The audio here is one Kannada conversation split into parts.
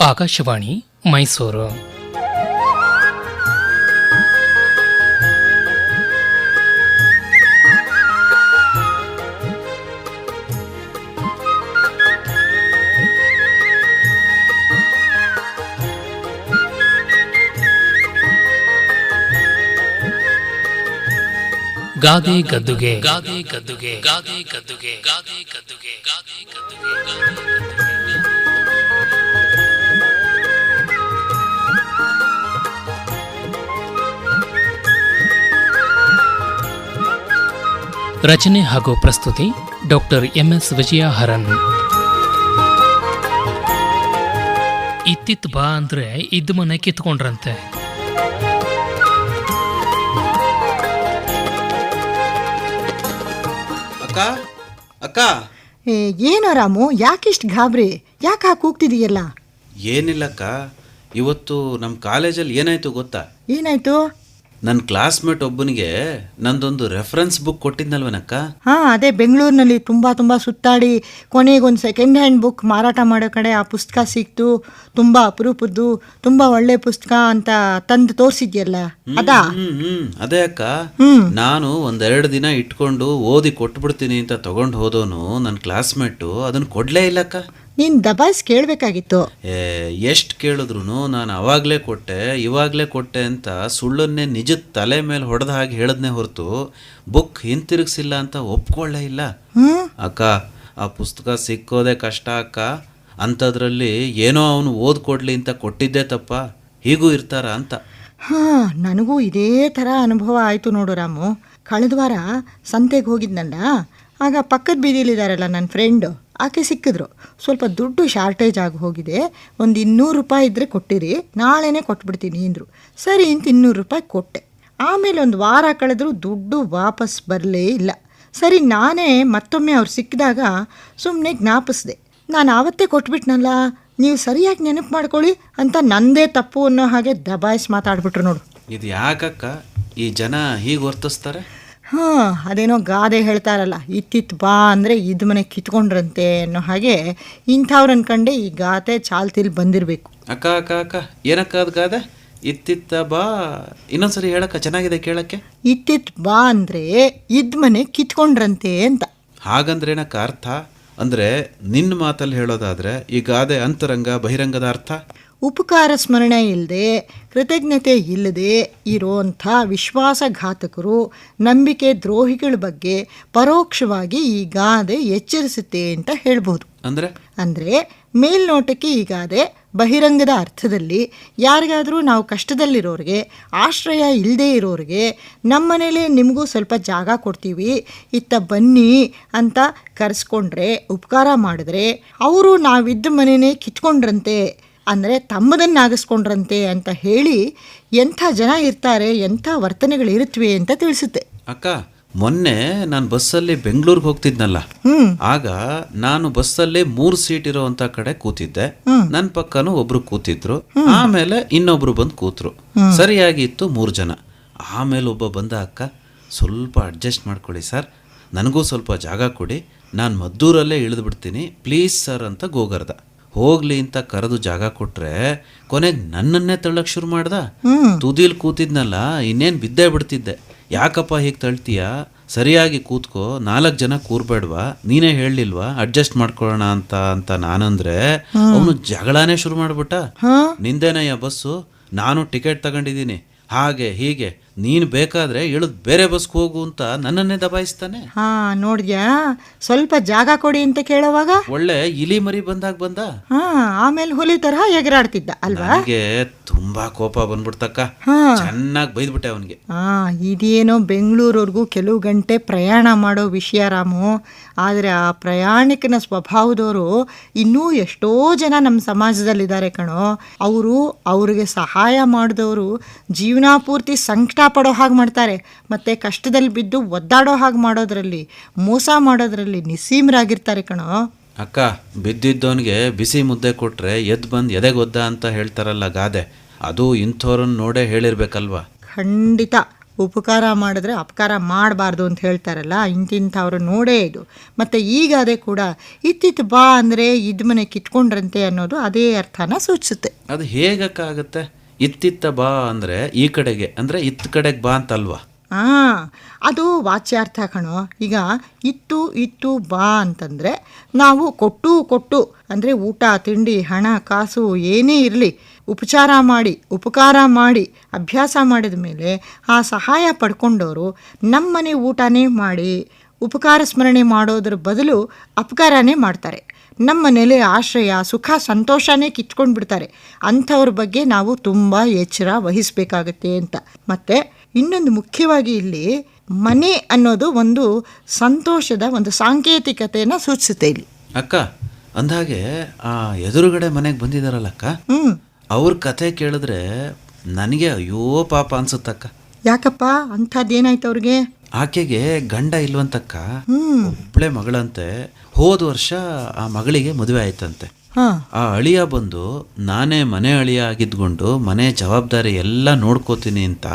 ಆಕಾಶವಾಣಿ ಮೈಸೂರು. ಗಾದೆ ಗದ್ದುಗೆ ಗಾದೆ ಗದ್ದುಗೆ ಗಾದೆ ಗದ್ದುಗೆ ಗಾದೆ ಗದ್ದುಗೆ ಗಾದೆ ಗದ್ದುಗೆ. ರಚನೆ ಹಾಗೂ ಪ್ರಸ್ತುತಿ ಡಾಕ್ಟರ್ MS ವಿಜಯ ಹರನ್. ಇತ್ತಿತ್ ಬಾ ಅಂದ್ರೆ ಇದ್ದ ಮನೆ ಕಿತ್ಕೊಂಡ್ರಂತೆ. ಅಕ್ಕ ಅಕ್ಕ ಏನೋ ರಾಮು, ಯಾಕಿಷ್ಟು ಗಾಬರಿ? ಯಾಕೆ ಹಾಕಿ ಹೋಗ್ತಿದೀಯಲ್ಲ? ಏನಿಲ್ಲಕ್ಕ, ಇವತ್ತು ನಮ್ಮ ಕಾಲೇಜಲ್ಲಿ ಏನಾಯ್ತು ಗೊತ್ತಾ? ಏನಾಯ್ತು? ನನ್ನ ಕ್ಲಾಸ್ಮೇಟ್ ಒಬ್ಬನಿಗೆ ನಂದೊಂದು ರೆಫರೆನ್ಸ್ ಬುಕ್ ಕೊಟ್ಟಿದ್ನಲ್ವನಕ್ಕ. ಅದೇ ಬೆಂಗಳೂರಿನಲ್ಲಿ ತುಂಬ ಸುತ್ತಾಡಿ ಕೊನೆಗೊಂದು ಸೆಕೆಂಡ್ ಹ್ಯಾಂಡ್ ಬುಕ್ ಮಾರಾಟ ಮಾಡೋ ಕಡೆ ಆ ಪುಸ್ತಕ ಸಿಕ್ತು. ತುಂಬ ಅಪರೂಪದ್ದು, ತುಂಬ ಒಳ್ಳೆ ಪುಸ್ತಕ ಅಂತ ತಂದು ತೋರಿಸಿದ್ಯಲ್ಲ, ಅದಾ? ಅದೇ ಅಕ್ಕ. ನಾನು ಒಂದೆರಡು ದಿನ ಇಟ್ಕೊಂಡು ಓದಿ ಕೊಟ್ಬಿಡ್ತೀನಿ ಅಂತ ತಗೊಂಡು ಹೋದವನು ನನ್ನ ಕ್ಲಾಸ್ಮೇಟು ಅದನ್ನು ಕೊಡ್ಲೇ ಇಲ್ಲಕ್ಕ. ನೀನು ದಬಾಯಿಸ್ ಕೇಳಬೇಕಾಗಿತ್ತು. ಎಷ್ಟು ಕೇಳಿದ್ರು ನಾನು ಅವಾಗಲೇ ಕೊಟ್ಟೆ ಇವಾಗಲೇ ಕೊಟ್ಟೆ ಅಂತ ಸುಳ್ಳನ್ನೇ ನಿಜದ ತಲೆ ಮೇಲೆ ಹೊಡೆದ ಹಾಗೆ ಹೇಳದ್ನೇ ಹೊರತು ಬುಕ್ ಹಿಂತಿರುಗಿಸಿಲ್ಲ ಅಂತ ಒಪ್ಕೊಳ್ಳೇ ಇಲ್ಲ. ಅಕ್ಕ, ಆ ಪುಸ್ತಕ ಸಿಕ್ಕೋದೇ ಕಷ್ಟ ಅಕ್ಕ. ಅಂಥದ್ರಲ್ಲಿ ಏನೋ ಅವನು ಓದ್ಕೊಡ್ಲಿ ಅಂತ ಕೊಟ್ಟಿದ್ದೇ ತಪ್ಪ. ಹೀಗೂ ಇರ್ತಾರ ಅಂತ. ನನಗೂ ಇದೇ ಥರ ಅನುಭವ ಆಯಿತು ನೋಡು ರಾಮು. ಕಳೆದ ವಾರ ಸಂತೆಗೆ ಹೋಗಿದ್ನಲ್ಲ, ಆಗ ಪಕ್ಕದ ಬೀದಿಲಿದ್ದಾರಲ್ಲ ನನ್ನ ಫ್ರೆಂಡು, ಆಕೆ ಸಿಕ್ಕಿದ್ರು. ಸ್ವಲ್ಪ ದುಡ್ಡು ಶಾರ್ಟೇಜ್ ಆಗಿ ಹೋಗಿದೆ, ಒಂದು 200 ರೂಪಾಯಿ ಇದ್ದರೆ ಕೊಟ್ಟಿರಿ, ನಾಳೆನೇ ಕೊಟ್ಬಿಡ್ತೀನಿ ಅಂದರು. ಸರಿ ಅಂತ 200 ರೂಪಾಯಿ ಕೊಟ್ಟೆ. ಆಮೇಲೆ ಒಂದು ವಾರ ಕಳೆದರೂ ದುಡ್ಡು ವಾಪಸ್ ಬರಲೇ ಇಲ್ಲ. ಸರಿ, ನಾನೇ ಮತ್ತೊಮ್ಮೆ ಅವ್ರು ಸಿಕ್ಕಿದಾಗ ಸುಮ್ಮನೆ ಜ್ಞಾಪಿಸ್ದೆ, ನಾನು ಆವತ್ತೇ ಕೊಟ್ಬಿಟ್ನಲ್ಲ, ನೀವು ಸರಿಯಾಗಿ ನೆನಪು ಮಾಡ್ಕೊಳ್ಳಿ ಅಂತ ನಂದೇ ತಪ್ಪು ಅನ್ನೋ ಹಾಗೆ ದಬಾಯಿಸಿ ಮಾತಾಡ್ಬಿಟ್ರು ನೋಡು. ಇದು ಯಾಕಕ್ಕ ಈ ಜನ ಹೀಗೆ ವರ್ತಿಸ್ತಾರೆ? ಅದೇನೋ ಗಾದೆ ಹೇಳ್ತಾರಲ್ಲ, ಇತ್ತಿತ್ತು ಬಾ ಅಂದರೆ ಇದ್ ಮನೆ ಕಿತ್ಕೊಂಡ್ರಂತೆ ಅನ್ನೋ ಹಾಗೆ ಇಂಥವ್ರನ್ನ ಕಂಡೆ ಈ ಗಾದೆ ಚಾಲ್ತಿಲಿ ಬಂದಿರಬೇಕು. ಅಕ್ಕ ಅಕ್ಕ ಅಕ್ಕ ಏನಕ್ಕ ಅದು ಗಾದೆ? ಇತ್ತಿತ್ತ ಬಾ, ಇನ್ನೊಂದ್ಸರಿ ಹೇಳಕ್ಕ, ಚೆನ್ನಾಗಿದೆ ಕೇಳಕ್ಕೆ. ಇತ್ತಿತ್ತು ಬಾ ಅಂದರೆ ಇದ್ ಮನೆ ಕಿತ್ಕೊಂಡ್ರಂತೆ ಅಂತ. ಹಾಗಂದ್ರೇನಕ್ಕ ಅರ್ಥ? ಅಂದರೆ ನಿನ್ನ ಮಾತಲ್ಲಿ ಹೇಳೋದಾದರೆ ಈ ಗಾದೆ ಅಂತರಂಗ ಬಹಿರಂಗದ ಅರ್ಥ? ಉಪಕಾರ ಸ್ಮರಣೆ ಇಲ್ಲದೆ, ಕೃತಜ್ಞತೆ ಇಲ್ಲದೆ ಇರೋಂಥ ವಿಶ್ವಾಸಘಾತಕರು, ನಂಬಿಕೆ ದ್ರೋಹಿಗಳ ಬಗ್ಗೆ ಪರೋಕ್ಷವಾಗಿ ಈ ಗಾದೆ ಎಚ್ಚರಿಸುತ್ತೆ ಅಂತ ಹೇಳ್ಬೋದು. ಅಂದರೆ ಮೇಲ್ನೋಟಕ್ಕೆ ಈ ಗಾದೆ ಬಹಿರಂಗದ ಅರ್ಥದಲ್ಲಿ ಯಾರಿಗಾದರೂ ನಾವು ಕಷ್ಟದಲ್ಲಿರೋರಿಗೆ, ಆಶ್ರಯ ಇಲ್ಲದೆ ಇರೋರಿಗೆ, ನಮ್ಮನೇಲೆ ನಿಮಗೂ ಸ್ವಲ್ಪ ಜಾಗ ಕೊಡ್ತೀವಿ, ಇತ್ತ ಬನ್ನಿ ಅಂತ ಕರೆಸ್ಕೊಂಡ್ರೆ, ಉಪಕಾರ ಮಾಡಿದ್ರೆ ಅವರು ನಾವಿದ್ದ ಮನೆಯೇ ಕಿತ್ಕೊಂಡ್ರಂತೆ, ಅಂದರೆ ತಮ್ಮದನ್ನಾಗಿಸ್ಕೊಂಡ್ರಂತೆ ಅಂತ ಹೇಳಿ ಎಂಥ ಜನ ಇರ್ತಾರೆ, ಎಂಥ ವರ್ತನೆಗಳಿರುತ್ತವೆ ಅಂತ ತಿಳಿಸುತ್ತೆ. ಅಕ್ಕ, ಮೊನ್ನೆ ನಾನು ಬಸ್ಸಲ್ಲಿ ಬೆಂಗಳೂರಿಗೆ ಹೋಗ್ತಿದ್ನಲ್ಲ, ಆಗ ನಾನು ಬಸ್ಸಲ್ಲಿ 3 ಸೀಟ್ ಇರೋವಂಥ ಕಡೆ ಕೂತಿದ್ದೆ. ನನ್ನ ಪಕ್ಕನೂ ಒಬ್ರು ಕೂತಿದ್ರು, ಆಮೇಲೆ ಇನ್ನೊಬ್ರು ಬಂದು ಕೂತ್ರು. ಸರಿಯಾಗಿ ಇತ್ತು 3 ಜನ. ಆಮೇಲೆ ಒಬ್ಬ ಬಂದ, ಅಕ್ಕ ಸ್ವಲ್ಪ ಅಡ್ಜಸ್ಟ್ ಮಾಡ್ಕೊಳ್ಳಿ ಸರ್, ನನಗೂ ಸ್ವಲ್ಪ ಜಾಗ ಕೊಡಿ, ನಾನು ಮದ್ದೂರಲ್ಲೇ ಇಳಿದು ಬಿಡ್ತೀನಿ ಪ್ಲೀಸ್ ಸರ್ ಅಂತ ಗೋಗರ್ದ. ಹೋಗ್ಲಿ ಅಂತ ಕರೆದು ಜಾಗ ಕೊಟ್ರೆ ಕೊನೆಗೆ ನನ್ನನ್ನೇ ತಳ್ಳಕ್ ಶುರು ಮಾಡ್ದ. ತುದಿಲ್ ಕೂತಿದ್ನಲ್ಲ, ಇನ್ನೇನು ಬಿದ್ದೇ ಬಿಡ್ತಿದ್ದೆ. ಯಾಕಪ್ಪ ಹೀಗೆ ತಳ್ತೀಯ, ಸರಿಯಾಗಿ ಕೂತ್ಕೋ, 4 ಜನ ಕೂರ್ಬೇಡ್ವಾ, ನೀನೇ ಹೇಳಲಿಲ್ವಾ ಅಡ್ಜಸ್ಟ್ ಮಾಡ್ಕೊಳ್ಳೋಣ ಅಂತ ನಾನಂದ್ರೆ ಅವನು ಜಗಳಾನೇ ಶುರು ಮಾಡ್ಬಿಟ್ಟ. ನಿಂದೇನಯ್ಯ ಬಸ್ಸು, ನಾನು ಟಿಕೆಟ್ ತಗೊಂಡಿದ್ದೀನಿ, ಹಾಗೆ ಹೀಗೆ, ನೀನು ಬೇಕಾದ್ರೆ ಇಳಿದು ಬೇರೆ ಬಸ್ಗೆ ಹೋಗು ಅಂತ ನನ್ನನ್ನೇ ದಬಾಯಿಸ್ತಾನೆ. ನೋಡ್ದ್ಯಾ, ಸ್ವಲ್ಪ ಜಾಗ ಕೊಡಿ ಅಂತ ಕೇಳೋವಾಗ ಒಳ್ಳೆ ಇಲಿ ಮರಿ ಬಂದಾಗ ಬಂದ. ಆಮೇಲೆ ಹುಲಿ ತರಹ ಎಗರಾಡ್ತಿದ್ದ ಅಲ್ವಾ? ನನಗೆ ತುಂಬಾ ಕೋಪ ಬಂದ್ಬಿಡ್ತಕ್ಕ, ಚೆನ್ನಾಗಿ ಬೈದ್ಬಿಟ್ಟೆ ಅವನಿಗೆ. ಇದೇನೋ ಬೆಂಗಳೂರವರೆಗೂ ಕೆಲವು ಗಂಟೆ ಪ್ರಯಾಣ ಮಾಡೋ ವಿಷಯ ರಾಮು. ಆದರೆ ಆ ಪ್ರಯಾಣಿಕನ ಸ್ವಭಾವದವರು ಇನ್ನೂ ಎಷ್ಟೋ ಜನ ನಮ್ಮ ಸಮಾಜದಲ್ಲಿದ್ದಾರೆ ಕಣೋ. ಅವ್ರಿಗೆ ಸಹಾಯ ಮಾಡಿದವರು ಜೀವನ ಪೂರ್ತಿ ಸಂಕಟ ಪಡೋ ಹಾಗೆ ಮಾಡ್ತಾರೆ, ಮತ್ತು ಕಷ್ಟದಲ್ಲಿ ಬಿದ್ದು ಒದ್ದಾಡೋ ಹಾಗೆ ಮಾಡೋದ್ರಲ್ಲಿ, ಮೋಸ ಮಾಡೋದ್ರಲ್ಲಿ ನಿಸ್ಸೀಮರಾಗಿರ್ತಾರೆ ಕಣೋ. ಅಕ್ಕ, ಬಿದ್ದಿದ್ದವನಿಗೆ ಬಿಸಿ ಮುದ್ದೆ ಕೊಟ್ರೆ ಎದ್ದು ಬಂದು ಎದೆಗೊದ್ದ ಅಂತ ಹೇಳ್ತಾರಲ್ಲ ಗಾದೆ, ಅದು ಇಂಥವ್ರನ್ನ ನೋಡೇ ಹೇಳಿರ್ಬೇಕಲ್ವಾ? ಖಂಡಿತ. ಉಪಕಾರ ಮಾಡಿದ್ರೆ ಅಪಕಾರ ಮಾಡಬಾರ್ದು ಅಂತ ಹೇಳ್ತಾರಲ್ಲ, ಇಂತಿಂಥವ್ರು ನೋಡೇ ಇದು. ಮತ್ತು ಈಗ ಅದೇ ಕೂಡ ಇತ್ತಿತ್ತು ಬಾ ಅಂದರೆ ಇದ್ ಮನೆ ಕಿತ್ಕೊಂಡ್ರಂತೆ ಅನ್ನೋದು ಅದೇ ಅರ್ಥನ ಸೂಚಿಸುತ್ತೆ. ಅದು ಹೇಗಕ್ಕಾಗತ್ತೆ? ಇತ್ತಿತ್ತ ಬಾ ಅಂದರೆ ಈ ಕಡೆಗೆ, ಅಂದರೆ ಇತ್ತ ಕಡೆಗೆ ಬಾ ಅಂತಲ್ವಾ? ಅದು ವಾಚ್ಯಾರ್ಥ ಕಣೋ. ಈಗ ಇತ್ತು ಬಾ ಅಂತಂದರೆ ನಾವು ಕೊಟ್ಟು ಅಂದರೆ ಊಟ ತಿಂಡಿ ಹಣ ಕಾಸು ಏನೇ ಇರಲಿ ಉಪಕಾರ ಮಾಡಿ ಅಭ್ಯಾಸ ಮಾಡಿದ ಮೇಲೆ ಆ ಸಹಾಯ ಪಡ್ಕೊಂಡವರು ನಮ್ಮನೆ ಊಟನೇ ಮಾಡಿ ಉಪಕಾರ ಸ್ಮರಣೆ ಮಾಡೋದ್ರ ಬದಲು ಅಪಕಾರನೇ ಮಾಡ್ತಾರೆ. ನಮ್ಮ ನೆಲೆ ಆಶ್ರಯ ಸುಖ ಸಂತೋಷನೇ ಕಿತ್ಕೊಂಡು ಬಿಡ್ತಾರೆ. ಅಂಥವ್ರ ಬಗ್ಗೆ ನಾವು ತುಂಬ ಎಚ್ಚರ ವಹಿಸಬೇಕಾಗತ್ತೆ ಅಂತ. ಮತ್ತು ಇನ್ನೊಂದು ಮುಖ್ಯವಾಗಿ ಇಲ್ಲಿ ಮನೆ ಅನ್ನೋದು ಒಂದು ಸಂತೋಷದ ಒಂದು ಸಾಂಕೇತಿಕತೆಯನ್ನು ಸೂಚಿಸುತ್ತೆ ಇಲ್ಲಿ. ಅಕ್ಕ, ಅಂದಾಗೆ ಆ ಎದುರುಗಡೆ ಮನೆಗೆ ಬಂದಿದಾರಲ್ಲಕ್ಕ, ಅವ್ರ ಕತೆ ಕೇಳಿದ್ರೆ ನನಗೆ ಅಯ್ಯೋ ಪಾಪ ಅನ್ಸುತ್ತಕ್ಕ. ಯಾಕಪ್ಪ, ಅಂಥದ್ದೇನಾಯ್ತು ಅವ್ರಿಗೆ? ಆಕೆಗೆ ಗಂಡ ಇಲ್ವಂತಕ್ಕ, ಒಬ್ಳೆ ಮಗಳಂತೆ. ಹೋದ ವರ್ಷ ಆ ಮಗಳಿಗೆ ಮದುವೆ ಆಯ್ತಂತೆ. ಆ ಅಳಿಯ ಬಂದು ನಾನೇ ಮನೆ ಅಳಿಯ ಆಗಿದ್ಕೊಂಡು ಮನೆ ಜವಾಬ್ದಾರಿ ಎಲ್ಲ ನೋಡ್ಕೋತೀನಿ ಅಂತ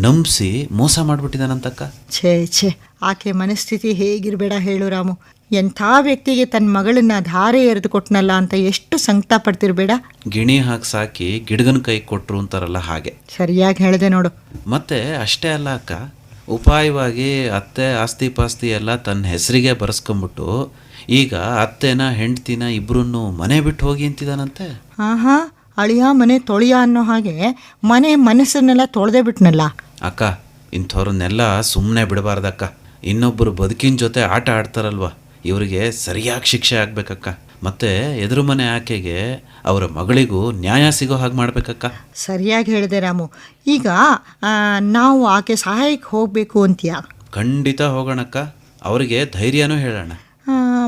ನಂಬಿಸಿ ಮೋಸ ಮಾಡ್ಬಿಟ್ಟಿದಾನಂತಕ್ಕ. ಛೇ ಆಕೆ ಮನಸ್ಥಿತಿ ಹೇಗಿರ್ಬೇಡ ಹೇಳು ರಾಮು. ಎಂಥ ವ್ಯಕ್ತಿಗೆ ತನ್ನ ಮಗಳನ್ನ ಧಾರೆ ಎರೆದು ಕೊಟ್ನಲ್ಲ ಅಂತ ಎಷ್ಟು ಸಂಕಟ ಪಡ್ತಿರ್ಬೇಡ. ಗಿಣಿ ಹಾಕಿ ಸಾಕಿ ಗಿಡಗನ ಕೈ ಕೊಟ್ರು ಅಂತಾರಲ್ಲ ಹಾಗೆ. ಸರಿಯಾಗಿ ಹೇಳಿದೆ ನೋಡು. ಮತ್ತೆ ಅಷ್ಟೇ ಅಲ್ಲ ಅಕ್ಕ, ಉಪಾಯವಾಗಿ ಅತ್ತೆ ಆಸ್ತಿ ಪಾಸ್ತಿ ಎಲ್ಲ ತನ್ನ ಹೆಸರಿಗೆ ಬರೆಸ್ಕೊಂಬಿಟ್ಟು ಈಗ ಅತ್ತೆನ ಹೆಂಡ್ತಿನ ಇಬ್ರನ್ನು ಮನೆ ಬಿಟ್ಟು ಹೋಗಿ ಅಂತಿದಾನಂತೆ. ಅಳಿಯ ಮನೆ ತೊಳಿಯ ಅನ್ನೋ ಹಾಗೆ ಮನೆ ಮನಸ್ಸನ್ನೆಲ್ಲ ತೊಳೆದೇ ಬಿಟ್ನಲ್ಲ. ಅಕ್ಕ, ಇಂಥವ್ರನ್ನೆಲ್ಲ ಸುಮ್ಮನೆ ಬಿಡಬಾರ್ದಕ್ಕ. ಇನ್ನೊಬ್ಬರು ಬದುಕಿನ ಜೊತೆ ಆಟ ಆಡ್ತಾರಲ್ವ, ಇವರಿಗೆ ಸರಿಯಾಗಿ ಶಿಕ್ಷೆ ಆಗ್ಬೇಕಕ್ಕ. ಮತ್ತೆ ಎದುರು ಮನೆ ಆಕೆಗೆ ಅವರ ಮಗಳಿಗೂ ನ್ಯಾಯ ಸಿಗೋ ಹಾಗೆ ಮಾಡ್ಬೇಕಕ್ಕ. ಸರಿಯಾಗಿ ಹೇಳಿದೆ ರಾಮು. ಈಗ ನಾವು ಆಕೆ ಸಹಾಯಕ್ಕೆ ಹೋಗಬೇಕು ಅಂತೀಯ? ಖಂಡಿತ ಹೋಗೋಣಕ್ಕ. ಅವರಿಗೆ ಧೈರ್ಯನೂ ಹೇಳೋಣ.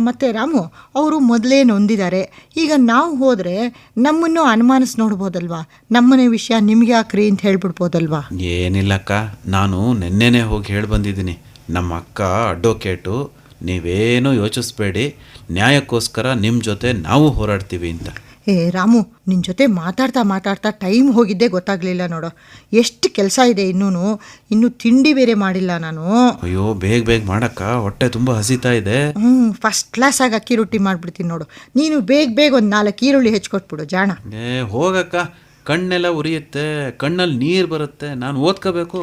ಮತ್ತು ರಾಮು, ಅವರು ಮೊದಲೇ ನೊಂದಿದ್ದಾರೆ. ಈಗ ನಾವು ಹೋದರೆ ನಮ್ಮನ್ನು ಅನುಮಾನಿಸಿ ನೋಡ್ಬೋದಲ್ವಾ? ನಮ್ಮನೆ ವಿಷಯ ನಿಮ್ಗೆ ಯಾಕ್ರಿ ಅಂತ ಹೇಳ್ಬಿಡ್ಬೋದಲ್ವಾ? ಏನಿಲ್ಲಕ್ಕ, ನಾನು ನೆನ್ನೆನೇ ಹೋಗಿ ಹೇಳಿ ಬಂದಿದ್ದೀನಿ. ನಮ್ಮ ಅಕ್ಕ ಅಡ್ವೊಕೇಟು, ನೀವೇನೂ ಯೋಚಿಸ್ಬೇಡಿ, ನ್ಯಾಯಕ್ಕೋಸ್ಕರ ನಿಮ್ಮ ಜೊತೆ ನಾವು ಹೋರಾಡ್ತೀವಿ ಅಂತ. ರಾಮು, ನಿನ್ನ ಜೊತೆ ಮಾತಾಡ್ತಾ ಟೈಮ್ ಹೋಗಿದ್ದೇ ಗೊತ್ತಾಗಲಿಲ್ಲ ನೋಡು. ಎಷ್ಟು ಕೆಲಸ ಇದೆ ಇನ್ನೂ ತಿಂಡಿ ಬೇರೆ ಮಾಡಿಲ್ಲ ನಾನು. ಅಯ್ಯೋ, ಬೇಗ ಮಾಡಕ್ಕ, ಹೊಟ್ಟೆ ತುಂಬ ಹಸಿತಾ ಇದೆ. ಫಸ್ಟ್ ಕ್ಲಾಸಾಗಿ ಅಕ್ಕಿ ರೊಟ್ಟಿ ಮಾಡಿಬಿಡ್ತೀನಿ ನೋಡು. ನೀನು ಬೇಗ ಒಂದು 4 ಈರುಳ್ಳಿ ಹೆಚ್ಚಿಕೊಟ್ಬಿಡು ಜಾಣ. ಹೋಗಕ್ಕ, ಕಣ್ಣೆಲ್ಲ ಉರಿಯುತ್ತೆ, ಕಣ್ಣಲ್ಲಿ ನೀರು ಬರುತ್ತೆ, ನಾನು ಓದ್ಕೋಬೇಕು.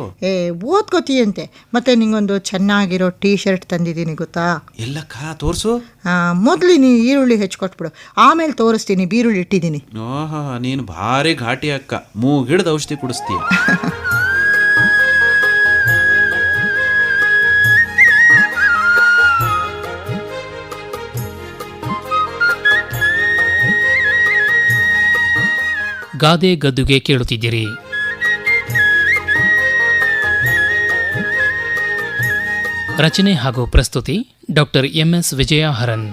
ಓದ್ಕೋತೀಯಂತೆ. ಮತ್ತೆ ನಿಂಗೊಂದು ಚೆನ್ನಾಗಿರೋ ಟೀ ಶರ್ಟ್ ತಂದಿದ್ದೀನಿ ಗೊತ್ತಾ? ಎಲ್ಲಕ್ಕ, ತೋರಿಸು. ಮೊದಲು ನೀನು ಈರುಳ್ಳಿ ಹೆಚ್ಚಿಕೊಟ್ಬಿಡು, ಆಮೇಲೆ ತೋರಿಸ್ತೀನಿ. ಬೀರುಳ್ಳಿ ಇಟ್ಟಿದ್ದೀನಿ. ಓಹೋ, ನೀನು ಭಾರಿ ಘಾಟಿ ಅಕ್ಕ, ಮೂಗಿಡ್ದು ಔಷಧಿ ಕುಡಿಸ್ತೀಯ. ಗಾದೆ ಗದ್ದುಗೆ ಕೇಳುತ್ತಿದ್ದೀರಿ. ರಚನೆ ಹಾಗೂ ಪ್ರಸ್ತುತಿ ಡಾಕ್ಟರ್ MS ವಿಜಯ ಹರನ್.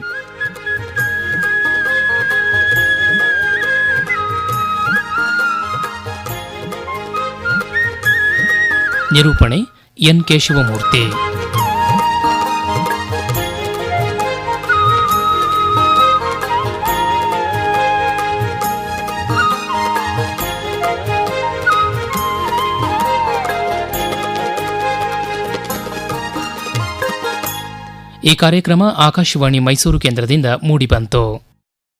ನಿರೂಪಣೆ N ಕೇಶವಮೂರ್ತಿ. ಈ ಕಾರ್ಯಕ್ರಮ ಆಕಾಶವಾಣಿ ಮೈಸೂರು ಕೇಂದ್ರದಿಂದ ಮೂಡಿಬಂತು.